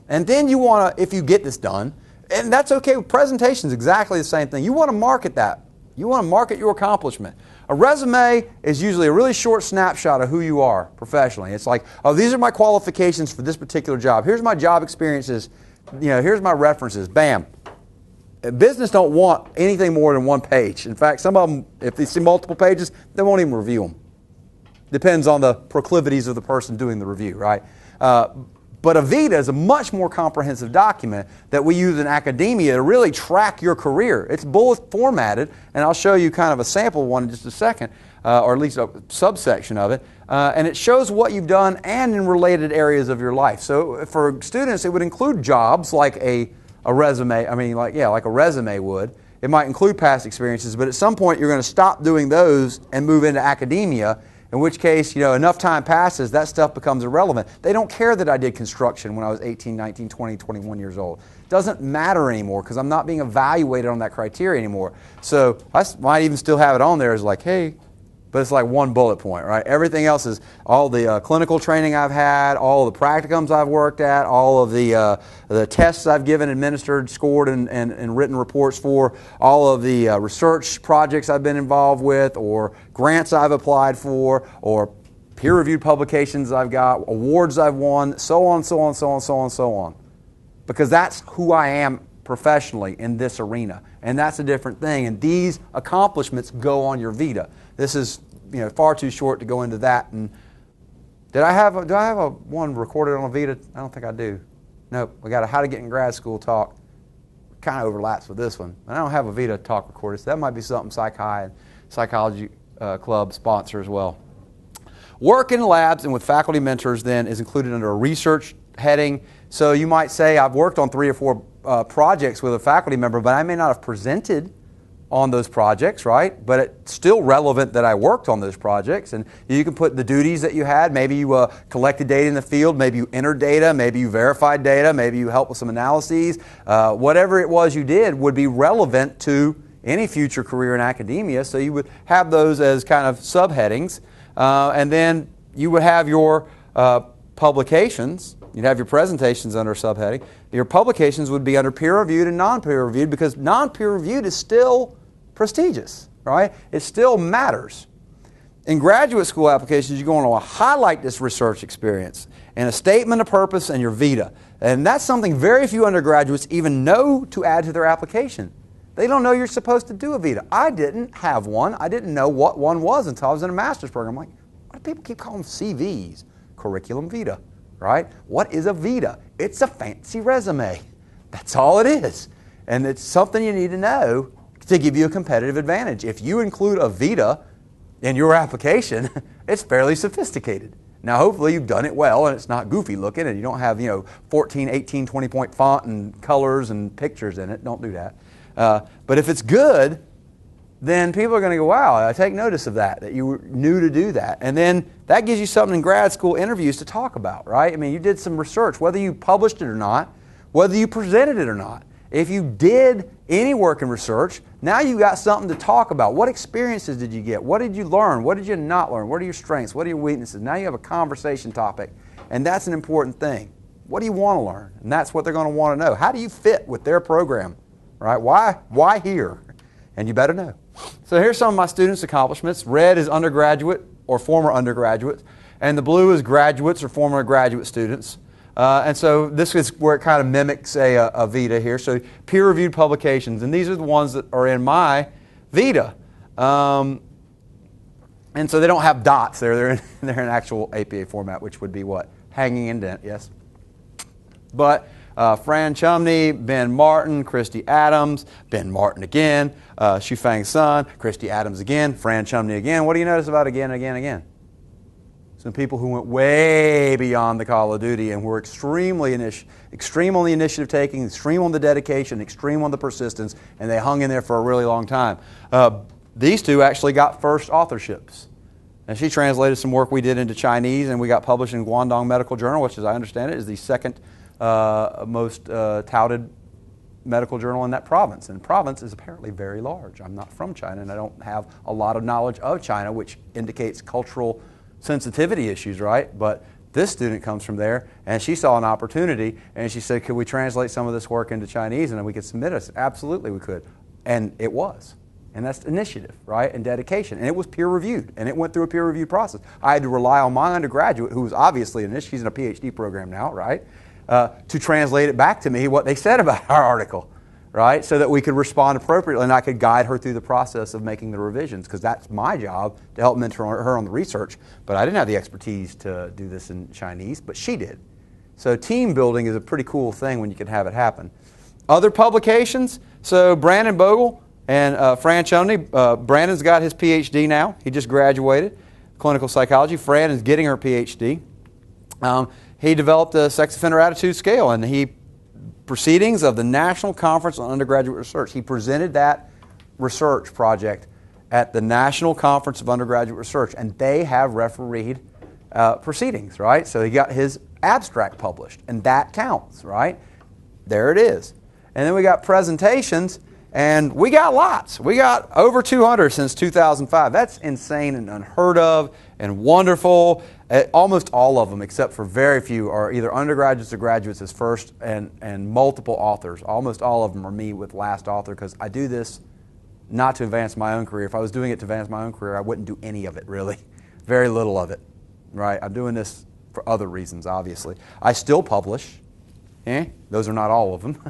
And then you want to, if you get this done, and that's okay with presentations, exactly the same thing. You want to market that You want to market your accomplishment. A resume is usually a really short snapshot of who you are professionally. It's like, oh, these are my qualifications for this particular job. Here's my job experiences. Here's my references. Bam. Business don't want anything more than one page. In fact, some of them, if they see multiple pages, they won't even review them. Depends on the proclivities of the person doing the review, right? But a vita is a much more comprehensive document that we use in academia to really track your career. It's bullet formatted, and I'll show you kind of a sample one in just a second, or at least a subsection of it. And it shows what you've done and in related areas of your life. So for students, it would include jobs like a resume. Like a resume would. It might include past experiences, but at some point you're going to stop doing those and move into academia. In which case, enough time passes, that stuff becomes irrelevant. They don't care that I did construction when I was 18, 19, 20, 21 years old. It doesn't matter anymore because I'm not being evaluated on that criteria anymore. So I might even still have it on there as like, hey, but it's like one bullet point, right? Everything else is all the clinical training I've had, all the practicums I've worked at, all of the tests I've given, administered, scored, and written reports for, all of the research projects I've been involved with, or grants I've applied for, or peer-reviewed publications I've got, awards I've won, so on, so on, so on, so on, so on. Because that's who I am professionally in this arena. And that's a different thing. And these accomplishments go on your vita. This is far too short to go into that. And do I have a one recorded on a vita? I don't think I do. Nope. We got a How to Get in Grad School talk. Kind of overlaps with this one. I don't have a vita talk recorded, so that might be something Psychology Club sponsor as well. Work in labs and with faculty mentors then is included under a research heading. So you might say, I've worked on 3 or 4 projects with a faculty member, but I may not have presented on those projects, right? But it's still relevant that I worked on those projects. And you can put the duties that you had. Maybe you collected data in the field. Maybe you entered data. Maybe you verified data. Maybe you helped with some analyses. Whatever it was you did would be relevant to any future career in academia. So you would have those as kind of subheadings. And then you would have your publications. You'd have your presentations under a subheading. Your publications would be under peer-reviewed and non-peer-reviewed, because non-peer-reviewed is still prestigious, right? It still matters. In graduate school applications, you're going to highlight this research experience and a statement of purpose and your vita. And that's something very few undergraduates even know to add to their application. They don't know you're supposed to do a vita. I didn't have one. I didn't know what one was until I was in a master's program. I'm like, why do people keep calling them CVs? Curriculum vitae. Right? What is a vita? It's a fancy resume. That's all it is. And it's something you need to know to give you a competitive advantage. If you include a vita in your application, it's fairly sophisticated. Now, hopefully you've done it well and it's not goofy looking and you don't have, 14, 18, 20-point font and colors and pictures in it. Don't do that. But if it's good, then people are going to go, wow, I take notice of that you knew to do that. And then that gives you something in grad school interviews to talk about, right? I mean, you did some research, whether you published it or not, whether you presented it or not. If you did any work in research, now you've got something to talk about. What experiences did you get? What did you learn? What did you not learn? What are your strengths? What are your weaknesses? Now you have a conversation topic, and that's an important thing. What do you want to learn? And that's what they're going to want to know. How do you fit with their program, right? Why here? And you better know. So here's some of my students' accomplishments. Red is undergraduate or former undergraduates, and the blue is graduates or former graduate students. And so this is where it kind of mimics a vita here. So peer-reviewed publications, and these are the ones that are in my vita. And so they don't have dots there. They're in actual APA format, which would be what? Hanging indent, yes. But Fran Chumney, Ben Martin, Christy Adams, Ben Martin again, Shufang Sun, Christy Adams again, Fran Chumney again. What do you notice about again, again, again? Some people who went way beyond the call of duty and were extreme on the initiative taking, extreme on the dedication, extreme on the persistence, and they hung in there for a really long time. These two actually got first authorships. And she translated some work we did into Chinese, and we got published in Guangdong Medical Journal, which, as I understand it, is the second most touted medical journal in that province. And the province is apparently very large. I'm not from China, and I don't have a lot of knowledge of China, which indicates cultural sensitivity issues, right? But this student comes from there, and she saw an opportunity, and she said, could we translate some of this work into Chinese, and then we could submit it? Absolutely, we could. And it was. And that's initiative, right, and dedication. And it was peer-reviewed, and it went through a peer-review process. I had to rely on my undergraduate, who was obviously she's in a PhD program now, right, to translate it back to me what they said about our article, right, so that we could respond appropriately, and I could guide her through the process of making the revisions, because that's my job, to help mentor her on the research. But I didn't have the expertise to do this in Chinese, but she did. So team building is a pretty cool thing when you can have it happen. Other publications, so Brandon Bogle and Fran Choney. Brandon's got his PhD now. He just graduated, clinical psychology. Fran is getting her PhD. He developed a sex offender attitude scale, and proceedings of the National Conference on Undergraduate Research. He presented that research project at the National Conference of Undergraduate Research, and they have refereed proceedings, right? So he got his abstract published, and that counts, right? There it is. And then we got presentations, and we got lots. We got over 200 since 2005. That's insane and unheard of and wonderful. Almost all of them, except for very few, are either undergraduates or graduates as first and multiple authors. Almost all of them are me with last author, because I do this not to advance my own career. If I was doing it to advance my own career, I wouldn't do any of it, really. Very little of it, right? I'm doing this for other reasons, obviously. I still publish. Those are not all of them.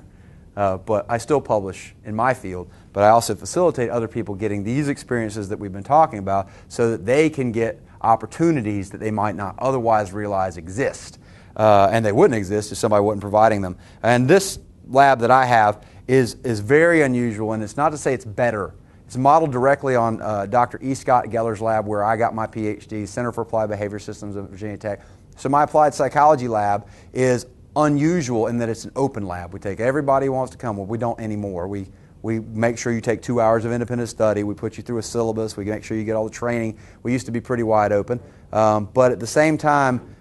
But I still publish in my field, but I also facilitate other people getting these experiences that we've been talking about so that they can get opportunities that they might not otherwise realize exist. And they wouldn't exist if somebody wasn't providing them. And this lab that I have is very unusual, and it's not to say it's better. It's modeled directly on Dr. E. Scott Geller's lab, where I got my PhD, Center for Applied Behavior Systems at Virginia Tech. So my applied psychology lab is unusual in that it's an open lab. We take everybody who wants to come. Well, we don't anymore. We make sure you take 2 hours of independent study. We put you through a syllabus. We make sure you get all the training. We used to be pretty wide open. But at the same time,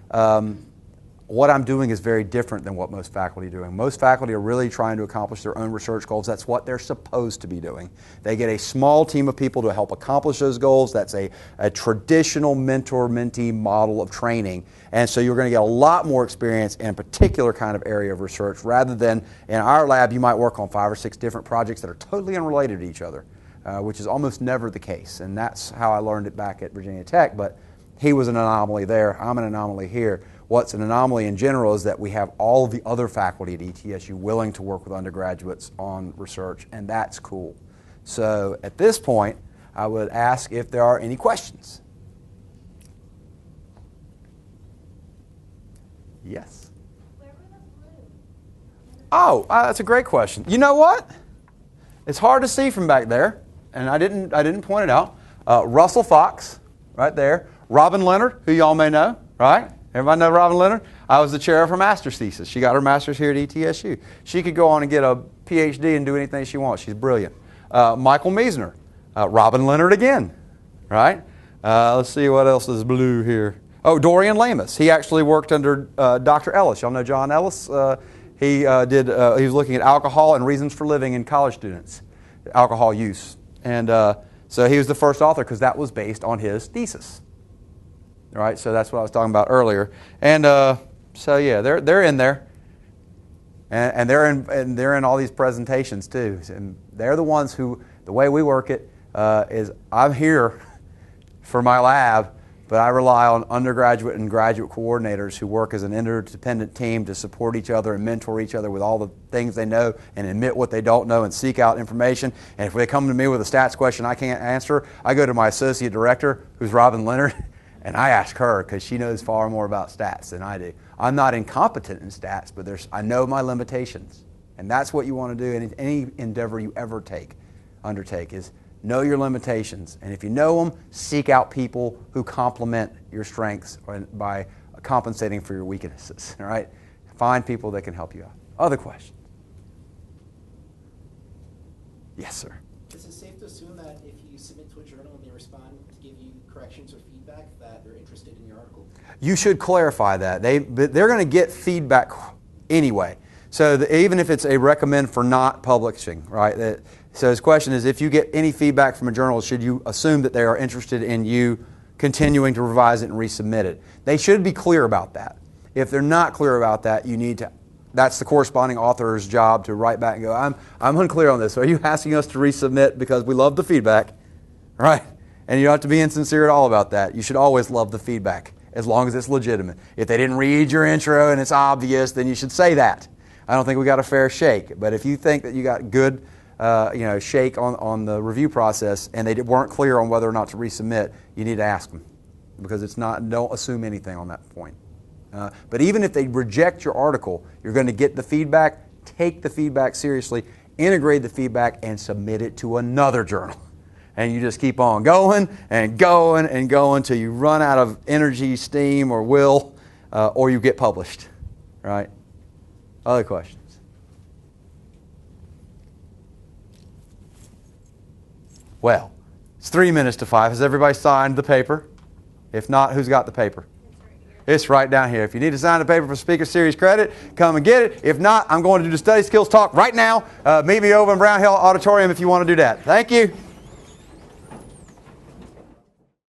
what I'm doing is very different than what most faculty are doing. Most faculty are really trying to accomplish their own research goals. That's what they're supposed to be doing. They get a small team of people to help accomplish those goals. That's a traditional mentor-mentee model of training. And so you're going to get a lot more experience in a particular kind of area of research, rather than in our lab you might work on 5 or 6 different projects that are totally unrelated to each other, which is almost never the case. And that's how I learned it back at Virginia Tech. But he was an anomaly there. I'm an anomaly here. What's an anomaly in general is that we have all of the other faculty at ETSU willing to work with undergraduates on research, and that's cool. So at this point, I would ask if there are any questions. Yes? Where were the blue? Oh, that's a great question. You know what? It's hard to see from back there, and I didn't point it out. Russell Fox, right there. Robin Leonard, who y'all may know, right? Everybody know Robin Leonard? I was the chair of her master's thesis. She got her master's here at ETSU. She could go on and get a PhD and do anything she wants. She's brilliant. Michael Meisner. Robin Leonard again, right? Let's see what else is blue here. Oh, Dorian Lamus. He actually worked under Dr. Ellis. Y'all know John Ellis? He was looking at alcohol and reasons for living in college students, alcohol use. And so he was the first author because that was based on his thesis. All right, so that's what I was talking about earlier. And so yeah, they're in there, and they're in all these presentations too. And they're the ones who, the way we work it is, I'm here for my lab, but I rely on undergraduate and graduate coordinators who work as an interdependent team to support each other and mentor each other with all the things they know and admit what they don't know and seek out information. And if they come to me with a stats question I can't answer, I go to my associate director, who's Robin Leonard, and I ask her because she knows far more about stats than I do. I'm not incompetent in stats, but I know my limitations. And that's what you want to do in any endeavor you ever undertake is know your limitations. And if you know them, seek out people who complement your strengths by compensating for your weaknesses. All right? Find people that can help you out. Other questions? Yes, sir. Is it safe to assume that if you submit to a journal and they respond to give you corrections or feedback, that they're interested in your article? You should clarify that. They're going to get feedback anyway. So even if it's a recommend for not publishing, right? So his question is, if you get any feedback from a journal, should you assume that they are interested in you continuing to revise it and resubmit it? They should be clear about that. If they're not clear about that, you need to that's the corresponding author's job to write back and go, I'm unclear on this. Are you asking us to resubmit because we love the feedback, right? And you don't have to be insincere at all about that. You should always love the feedback as long as it's legitimate. If they didn't read your intro and it's obvious, then you should say that. I don't think we got a fair shake. But if you think that you got good shake on the review process and they weren't clear on whether or not to resubmit, you need to ask them, because it's not, don't assume anything on that point. But even if they reject your article, you're going to get the feedback, take the feedback seriously, integrate the feedback, and submit it to another journal. And you just keep on going and going and going till you run out of energy, steam, or will, or you get published. Right? Other questions? Well, it's 3 minutes to 5. Has everybody signed the paper? If not, who's got the paper? It's right down here. If you need to sign the paper for Speaker Series credit, come and get it. If not, I'm going to do the study skills talk right now. Meet me over in Brown Hill Auditorium if you want to do that. Thank you.